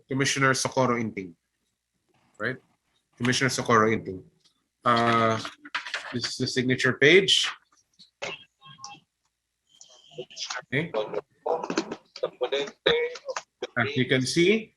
Commissioner Socorro Inting, right? Commissioner Socorro Inting. This is the signature page. Okay. As you can see,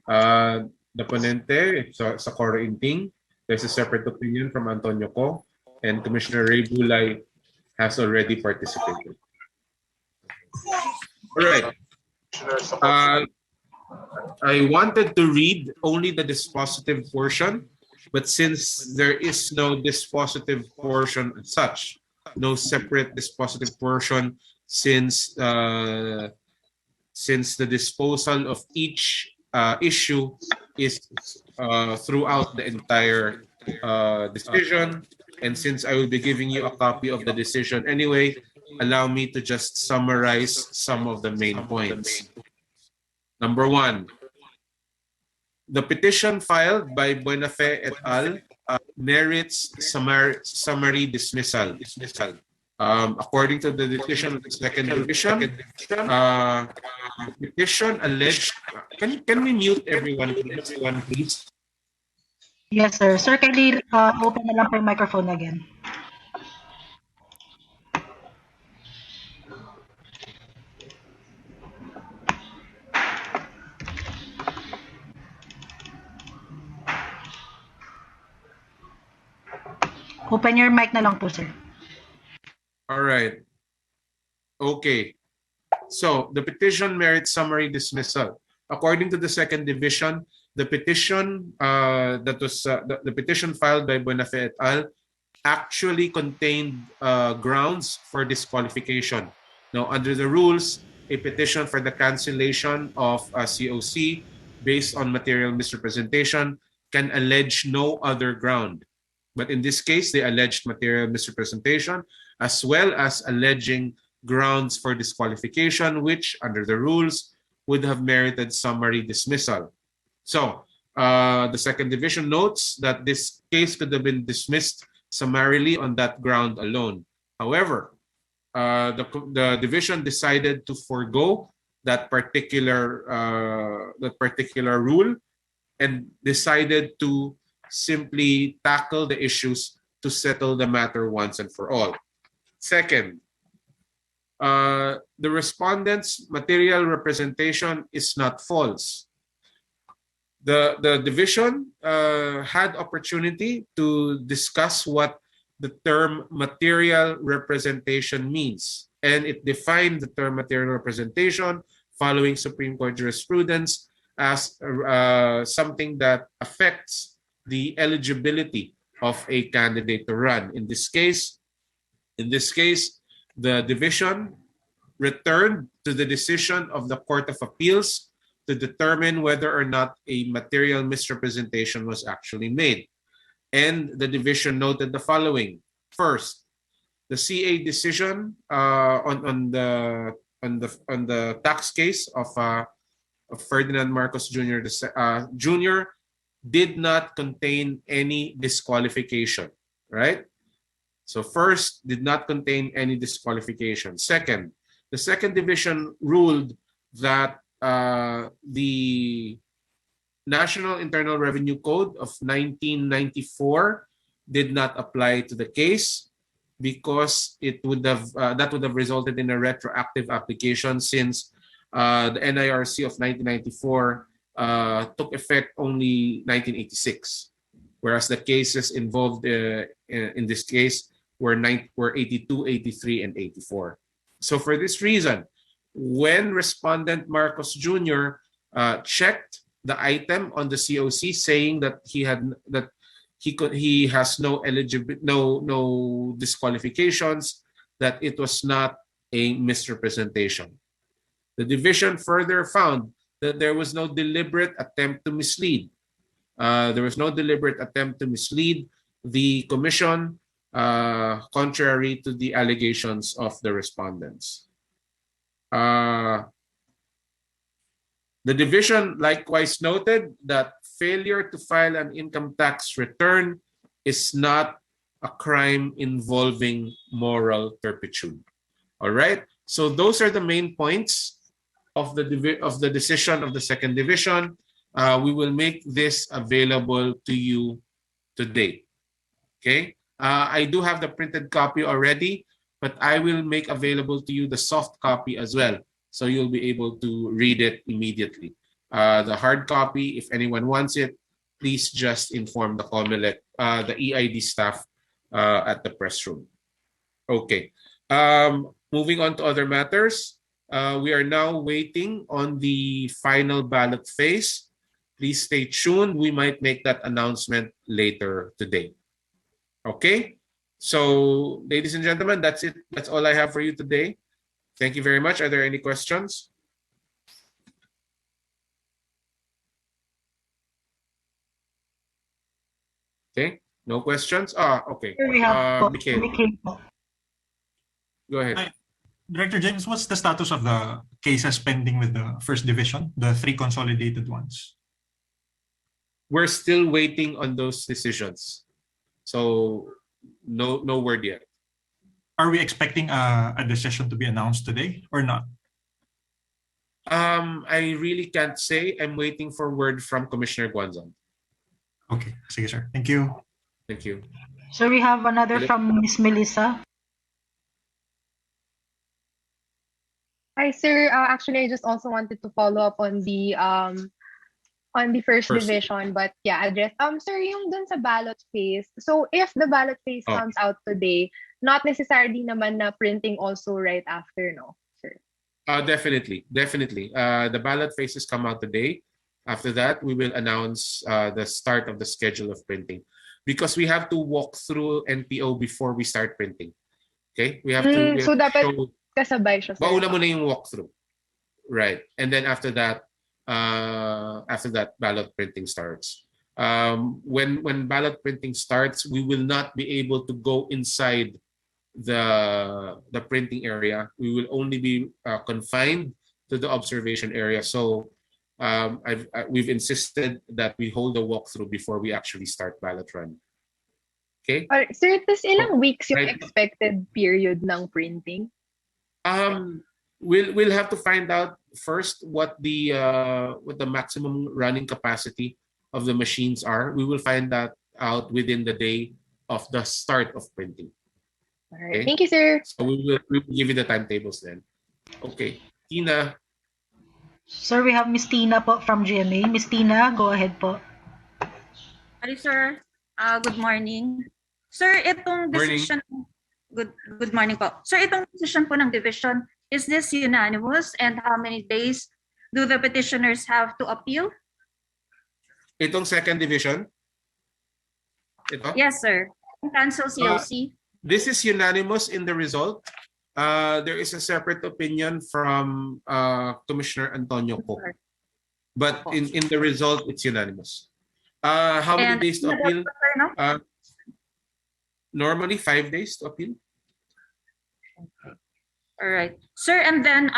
the ponente, Socorro Inting. There's a separate opinion from Antonio Co. And Commissioner Ray Bulay has already participated. All right. I wanted to read only the dispositive portion, but since there is no dispositive portion as such, no separate dispositive portion, since the disposal of each issue is throughout the entire decision, and since I will be giving you a copy of the decision anyway, allow me to just summarize some of the main points. Number one, the petition filed by Buenafe et al. Merits summary dismissal. According to the decision of the second division, petition alleged. Can we mute everyone, please? Yes, sir. Sir, can you open na lang po yung microphone again? Open your mic na lang po, sir. All right. Okay. So the petition merits summary dismissal. According to the second division, the petition the petition filed by Buenafe et al. Actually contained grounds for disqualification. Now, under the rules, a petition for the cancellation of a COC based on material misrepresentation can allege no other ground. But in this case, they alleged material misrepresentation as well as alleging grounds for disqualification, which under the rules would have merited summary dismissal. So the second division notes that this case could have been dismissed summarily on that ground alone. However, the division decided to forego that particular rule and decided to simply tackle the issues to settle the matter once and for all. Second, the respondent's material representation is not false. The division had opportunity to discuss what the term material representation means, and it defined the term material representation following Supreme Court jurisprudence as something that affects the eligibility of a candidate to run. In this case, the division returned to the decision of the Court of Appeals to determine whether or not a material misrepresentation was actually made. And the division noted the following. First, the CA decision on the tax case of Ferdinand Marcos Jr. Did not contain any disqualification, right? So first, did not contain any disqualification. Second, the second division ruled that the National Internal Revenue Code of 1994 did not apply to the case because it would have that would have resulted in a retroactive application since the NIRC of 1994 took effect only 1986, whereas the cases involved in this case were 82, 83, and 84. So for this reason, when respondent Marcos Jr. Checked the item on the COC saying that he has no disqualifications, that it was not a misrepresentation. The division further found that there was no deliberate attempt to mislead. There was no deliberate attempt to mislead the commission, contrary to the allegations of the respondents. The division likewise noted that failure to file an income tax return is not a crime involving moral turpitude. All right. So those are the main points of the decision of the second division. We will make this available to you today. Okay. I do have the printed copy already, but I will make available to you the soft copy as well, so you'll be able to read it immediately. The hard copy, if anyone wants it, please just inform the COMELEC, the EID staff at the press room. Okay. Moving on to other matters. We are now waiting on the final ballot phase. Please stay tuned. We might make that announcement later today. Okay. So, ladies and gentlemen, that's it. That's all I have for you today. Thank you very much. Are there any questions? Okay. No questions? Okay. Sir, we have Mikhail, Mikhail po. go ahead. Hi. Director James, what's the status of the cases pending with the first division, the 3 consolidated ones? We're still waiting on those decisions. So no word yet. Are we expecting a decision to be announced today or not? I really can't say. I'm waiting for word from Commissioner Guanzon. Okay, sige sir. Thank you. Thank you. So we have another Philip? from Miss Melissa. Hi, sir. Actually, I just also wanted to follow up on the first First. division, but yeah, address. Sir, yung dun sa ballot phase. So if the ballot phase Oh. comes out today, not necessarily naman na printing also right after, no, sir? Definitely. The ballot phases come out today. After that, we will announce the start of the schedule of printing, because we have to walk through NPO before we start printing. Okay, we have to. So dapat show, kasabay siya, sir. mauna mo na yung walkthrough, right? And then after that, ballot printing starts. When ballot printing starts, we will not be able to go inside the printing area. We will only be confined to the observation area. So we've insisted that we hold a walkthrough before we actually start ballot run. Okay. Sir, tas ilang weeks yung Right. expected period ng printing? We'll have to find out first what the maximum running capacity of the machines are. We will find that out within the day of the start of printing. All right. Okay. Thank you, sir. So we will give you the timetables then. Okay. Tina, Sir, we have Miss Tina po from GMA. Miss Tina, go ahead po. Hi, sir. Good morning. Sir, itong Morning. decision... Good morning po. Sir, itong decision po ng division, is this unanimous? And how many days do the petitioners have to appeal? itong second division. Ito. Yes, sir. Cancel COC. This is unanimous in the result. There is a separate opinion from Commissioner Antonio Po. But in the result, it's unanimous. How many And days to appeal? sir, no? Normally 5 days to appeal. All right. Sir, and then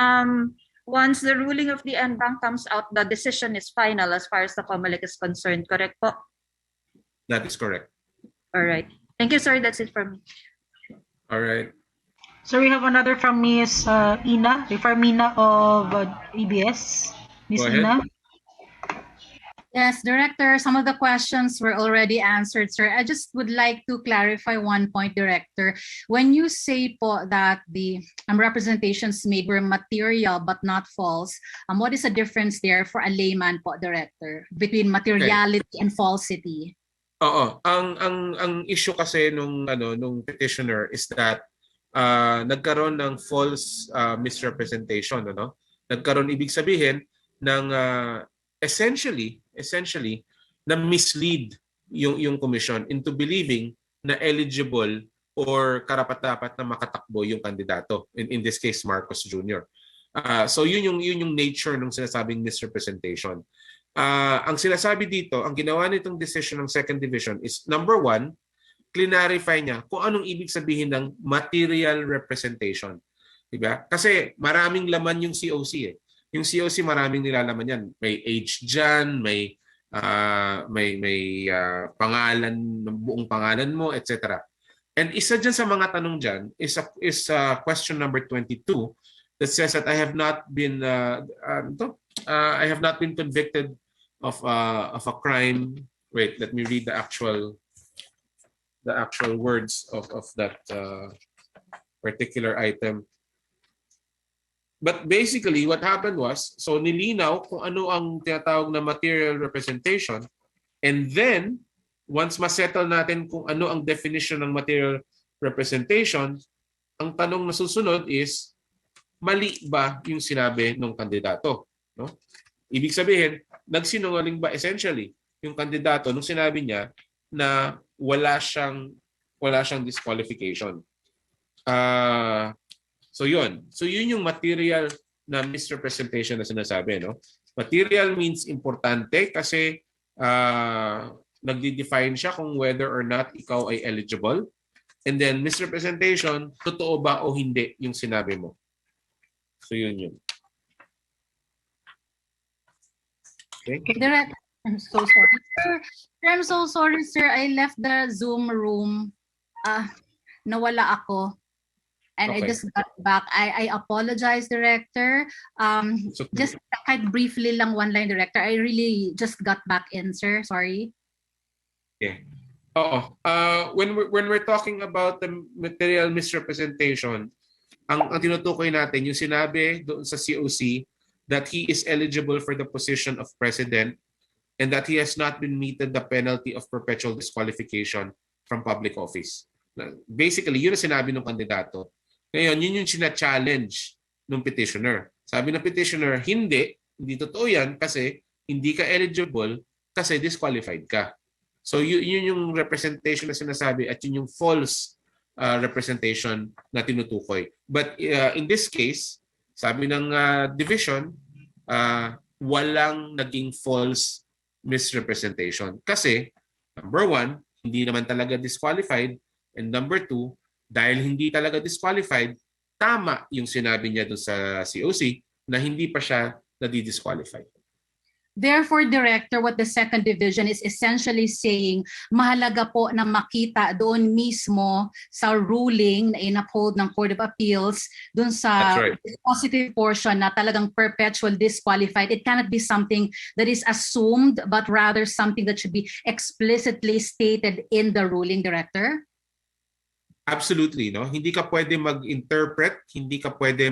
once the ruling of the NBank comes out, the decision is final as far as the COMELEC is concerned, correct po? That is correct. All right. Thank you, sir. That's it from me. All right. So we have another from Miss Ina, Reformina of EBS. Miss Go ahead. Ina. Yes, Director, some of the questions were already answered, sir. I just would like to clarify one point, Director. When you say po that the representations made were material but not false, what is the difference there for a layman po, Director, between materiality and falsity? Oo, ang issue kasi nung petitioner is that nagkaroon ng false misrepresentation, ano? Nagkaroon, ibig sabihin ng essentially na mislead yung commission into believing na eligible or karapat-dapat na makatakbo yung kandidato, in this case Marcos Jr. So yun yung nature ng sinasabing misrepresentation. Ang sinasabi dito, ang ginawa nitong decision ng second division is number one, clarify niya kung anong ibig sabihin ng material representation. Diba? Kasi maraming laman yung COC eh. Yung COC maraming nilalaman yan. May age dyan, may pangalan, buong pangalan mo, etc. And isa dyan sa mga tanong dyan is question number 22 that says that I have not been convicted of a crime. Wait, let me read the actual words of that particular item. But basically, what happened was, so nilinaw kung ano ang tinatawag na material representation, and then, once ma-settle natin kung ano ang definition ng material representation, ang tanong na susunod is, mali ba yung sinabi ng kandidato? No? Ibig sabihin, nagsinungaling ba essentially yung kandidato nung sinabi niya na wala siyang disqualification? So yun. So yun yung material na misrepresentation na sinasabi. No? Material means importante kasi nagdi-define siya kung whether or not ikaw ay eligible. And then misrepresentation, totoo ba o hindi yung sinabi mo. So yun. Okay? Direct, I'm so sorry, sir. I'm so sorry, sir. I left the Zoom room. Nawala ako. And I Okay. just got back. I apologize, Director. So, Just kahit briefly lang, one line, Director. I really just got back in, sir. Sorry. okay. Oo. When we're talking about the material misrepresentation, ang tinutukoy natin yung sinabi doon sa COC that he is eligible for the position of president and that he has not been meted the penalty of perpetual disqualification from public office. Basically, yun ang sinabi ng kandidato. Ngayon, yun yung sina-challenge ng petitioner. Sabi ng petitioner, hindi totoo yan kasi hindi ka eligible kasi disqualified ka. So yun yung representation na sinasabi at yun yung false representation na tinutukoy. But in this case, sabi ng division, walang naging false misrepresentation. Kasi, number one, hindi naman talaga disqualified. And number two, dahil hindi talaga disqualified, tama yung sinabi niya doon sa COC na hindi pa siya nadi-disqualify. Therefore, Director, what the second division is essentially saying, mahalaga po na makita doon mismo sa ruling na in-uphold ng Court of Appeals, doon sa That's right. positive portion na talagang perpetual disqualified. It cannot be something that is assumed, but rather something that should be explicitly stated in the ruling, Director? Absolutely, no? Hindi ka pwede mag-interpret, hindi ka pwede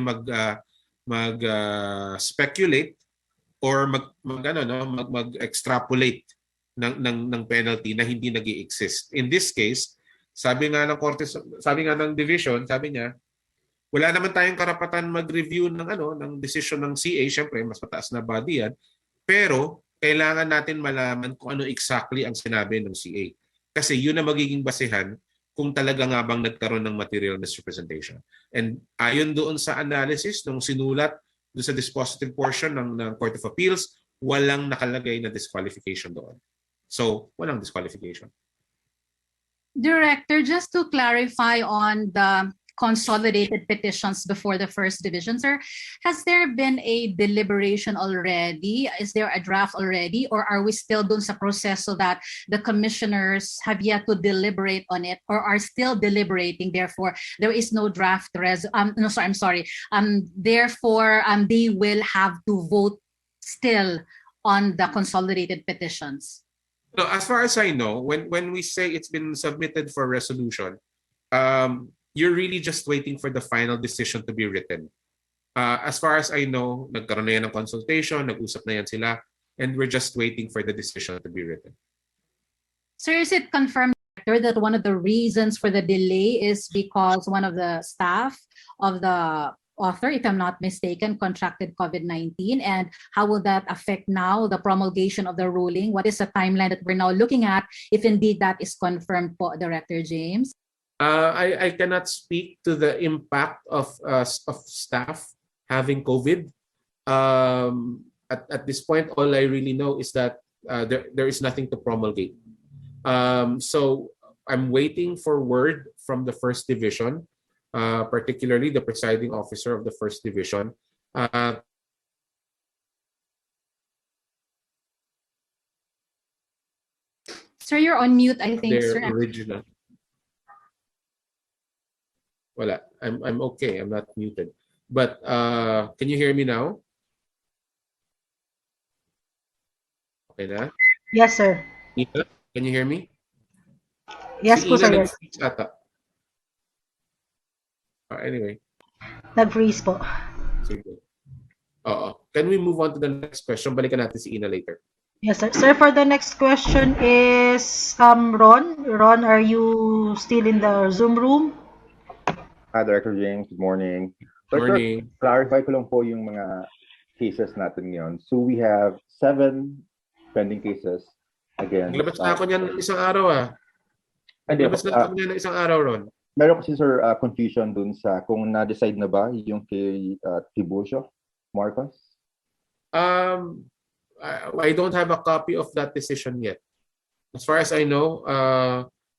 mag-speculate or mag-extrapolate ng penalty na hindi nag-i-exist. In this case, sabi nga ng korte, sabi nga ng division, sabi niya, wala naman tayong karapatan mag-review ng decision ng CA, syempre mas mataas na body yan, pero kailangan natin malaman kung ano exactly ang sinabi ng CA. Kasi yun ang magiging basehan kung talaga nga bang nagkaroon ng material misrepresentation. And ayon doon sa analysis nung sinulat doon sa dispositive portion ng Court of Appeals, walang nakalagay na disqualification doon. So, walang disqualification. Director, just to clarify on the consolidated petitions before the first division, sir, has there been a deliberation already? Is there a draft already? Or are we still dun sa proseso that the commissioners have yet to deliberate on it or are still deliberating? Therefore, there is no draft therefore, they will have to vote still on the consolidated petitions. No, as far as I know, when we say it's been submitted for resolution, you're really just waiting for the final decision to be written. As far as I know, nagkaroon na yan ng consultation, nag-usap na yan sila, and we're just waiting for the decision to be written. Sir, is it confirmed, Director, that one of the reasons for the delay is because one of the staff of the author, if I'm not mistaken, contracted COVID-19? And how will that affect now the promulgation of the ruling? What is the timeline that we're now looking at if indeed that is confirmed po, Director James? I cannot speak to the impact of staff having COVID. At this point, all I really know is that there is nothing to promulgate. So I'm waiting for word from the first division, particularly the presiding officer of the first division. Sir, you're on mute, I think, Their sir. original. Wala. I'm okay. I'm not muted. But can you hear me now? Okay na? Yes, sir. Ina, can you hear me? Yes Si po, Ina sir. nag-freeze ata. Anyway, Nag-freeze po. sige. Oo. Can we move on to the next question? Balikan natin si Ina later. Yes, sir. Sir, for the next question is Ron. Ron, are you still in the Zoom room? Hi, Director James. Good morning. So, sir, Morning. clarify ko lang po yung mga cases natin ngayon. So, we have 7 pending cases against... Naglabas na ako niyan isang araw Hindi, Naglabas na ako niyan isang araw, Ron. meron kasi, sir, confusion dun sa kung na-decide na ba yung kay Tiburcio Marcos? I don't have a copy of that decision yet. As far as I know,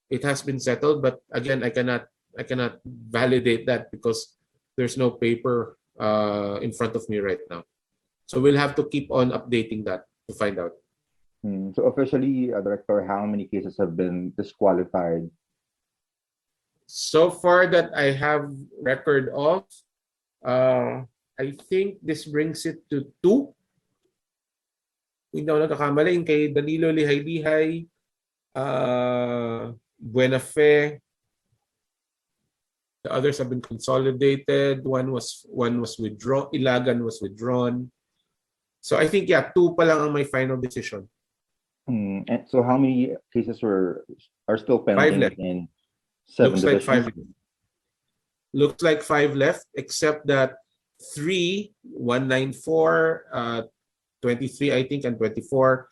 it has been settled, but again, I cannot validate that because there's no paper in front of me right now. So we'll have to keep on updating that to find out. So officially, Director, how many cases have been disqualified? So far that I have record of, I think this brings it to 2. Hindi ako nagkakamali, yung kay Danilo Lihay-Lihay, Buenafe. The others have been consolidated. One was withdrawn. Ilagan was withdrawn. So I think 2 pa lang ang may final decision. And so how many cases are still 5 pending left. in 7 Looks like 5 divisions? left. Looks like 5 left, except that 3, 194, 23, I think, and 24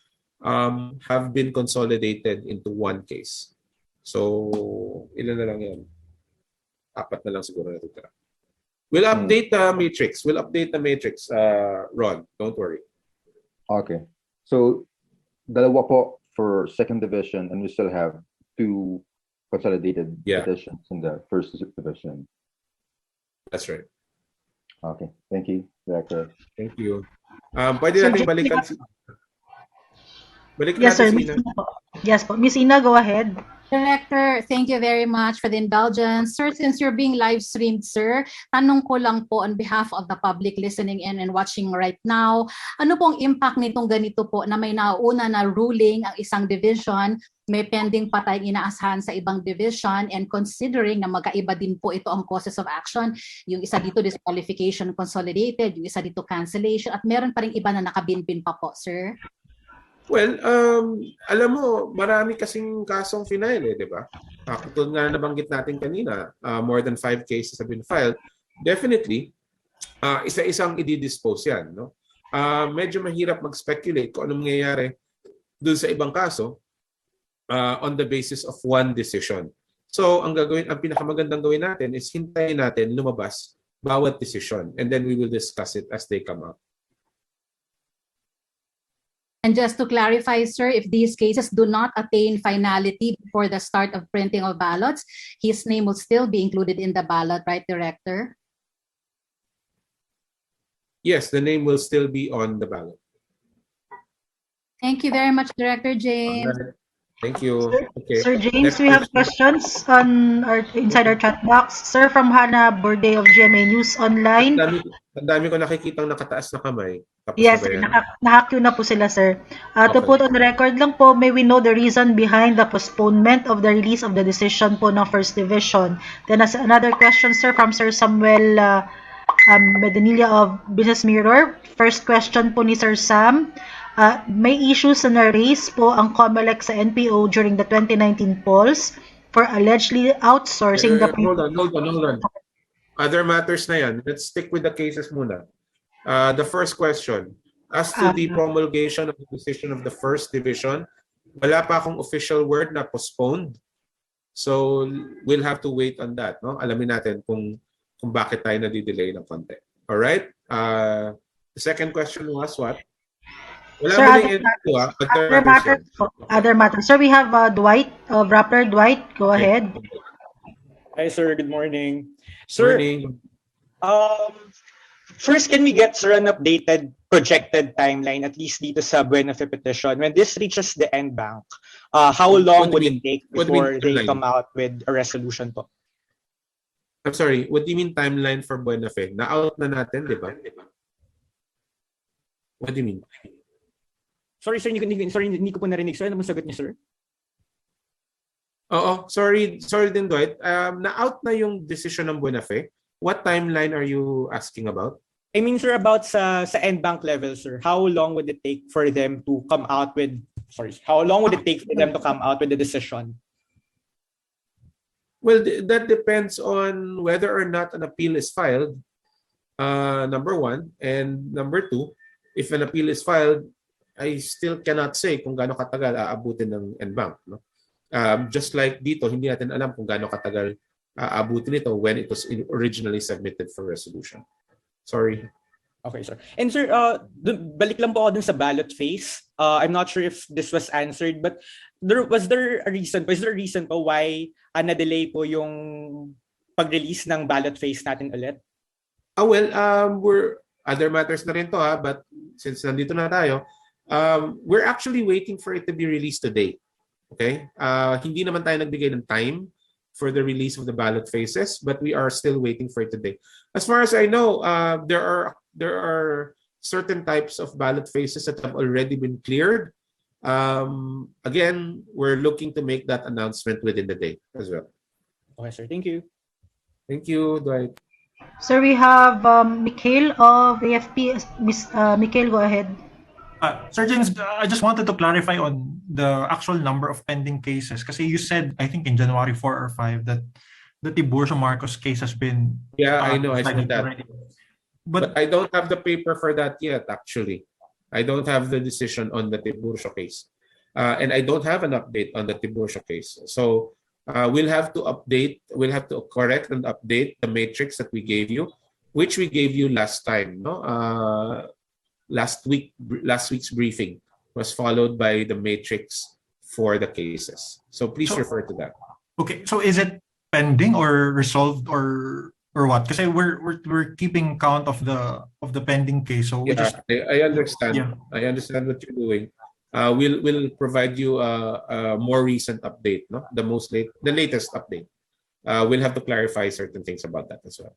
have been consolidated into one case. So, ilan na lang yan? 4 na lang siguro natitira. We'll update the matrix. Ron. Don't worry. Okay. So, dalawa po for 2nd division and we still have 2 consolidated petitions in the 1st division. That's right. Okay. Thank you, Director. Thank you. Pwede Sir, natin James, balikan si... Balikan Yes, sir. natin si Miss Ina. Ina po. Yes po. Miss Ina, go ahead. Director, thank you very much for the indulgence. Sir, since you're being live streamed, sir, tanong ko lang po on behalf of the public listening in and watching right now, ano pong impact nitong ganito po na may nauna na ruling ang isang division, may pending pa tayong inaasahan sa ibang division, and considering na magkaiba din po ito ang causes of action, yung isa dito disqualification consolidated, yung isa dito cancellation, at meron pa rin iba na nakabinbin pa po, sir? Well, alam mo, marami kasing kasong final di ba? Katulad nga nabanggit natin kanina, more than 5 cases have been filed. Definitely, isa-isang i-dispose yan. No? Medyo mahirap mag-speculate kung anong mangyayari dun sa ibang kaso on the basis of one decision. So, ang pinakamagandang gawin natin is hintayin natin lumabas bawat decision and then we will discuss it as they come up. And just to clarify, sir, if these cases do not attain finality before the start of printing of ballots, his name will still be included in the ballot, right, Director? Yes, the name will still be on the ballot. Thank you very much, Director James. Alright. Thank you. Okay. Sir James, Next we have question. questions inside our chat box. Sir, from Hannah Burde of GMA News Online. Ang dami ko nakikitang nakataas na kamay. Tapos Yes, na ba sir. yan? Naka-queue na po sila, sir. To Okay. put on the record lang po, may we know the reason behind the postponement of the release of the decision po ng First Division. Then as another question, sir, from Sir Samuel Medanilla of Business Mirror. First question po ni Sir Sam. May issues na na-raise po ang COMELEC sa NPO during the 2019 polls for allegedly outsourcing the... Hold on. Other matters na yan. Let's stick with the cases muna. The first question. As to the promulgation of the decision of the First Division, wala pa akong official word na postponed. So, we'll have to wait on that. No? Alamin natin kung bakit tayo nadidelay ng konti. Alright? The second question was what? Wala Sir, mo other na ito, Other matters po. Other matters. Sir, we have Dwight, Rappler Dwight. Go ahead. Hi, sir. Good morning. Sir, Morning. first, can we get, sir, an updated projected timeline, at least dito sa Buenafe petition? When this reaches the end bank, how long What do would you it take What do you before mean they timeline? come out with a resolution po? I'm sorry, what do you mean timeline for Buena Fe? Na-out na natin, di ba? What do you mean? Sorry, sir, hindi ko po narinig. Sir, ano mo sagot niyo, sir? Oo, sorry din, Dwight. Na-out na yung decision ng Buena Fe. What timeline are you asking about? I mean, sir, about sa end bank level, sir, how long would it take for them to come out with, how long would it take for them to come out with the decision? Well, that depends on whether or not an appeal is filed, number one. And number two, if an appeal is filed, I still cannot say kung gaano katagal aabutin ng NBank. No? Just like dito, hindi natin alam kung gaano katagal aabutin ito when it was originally submitted for resolution. Sorry. Okay, sir. And sir, balik lang po ako dun sa ballot phase. I'm not sure if this was answered, but was there a reason po why na-delay po yung pag-release ng ballot phase natin ulit? We're other matters na rin to but since nandito na tayo, we're actually waiting for it to be released today. Okay? Hindi naman tayo nagbigay ng time for the release of the ballot phases, but we are still waiting for it today. As far as I know, there are certain types of ballot phases that have already been cleared. Again, we're looking to make that announcement within the day as well. Okay, sir. Thank you. Thank you, Dwight. Sir, we have Mikhail of AFP. Mikhail, go ahead. Sir James, I just wanted to clarify on the actual number of pending cases. Kasi you said, I think in January 4 or 5, that the Tiburcio Marcos case has been... Yeah, I know, I said that. Already. But I don't have the paper for that yet, actually. I don't have the decision on the Tiburcio case. And I don't have an update on the Tiburcio case. So we'll have to correct and update the matrix that we gave you, which we gave you last time. No? Last week's briefing was followed by the matrix for the cases. So please refer to that. Okay, so is it pending or resolved or what? Because we're keeping count of the pending case. So I understand. Yeah. I understand what you're doing. We'll provide you a more recent update, no? The latest update. We'll have to clarify certain things about that as well.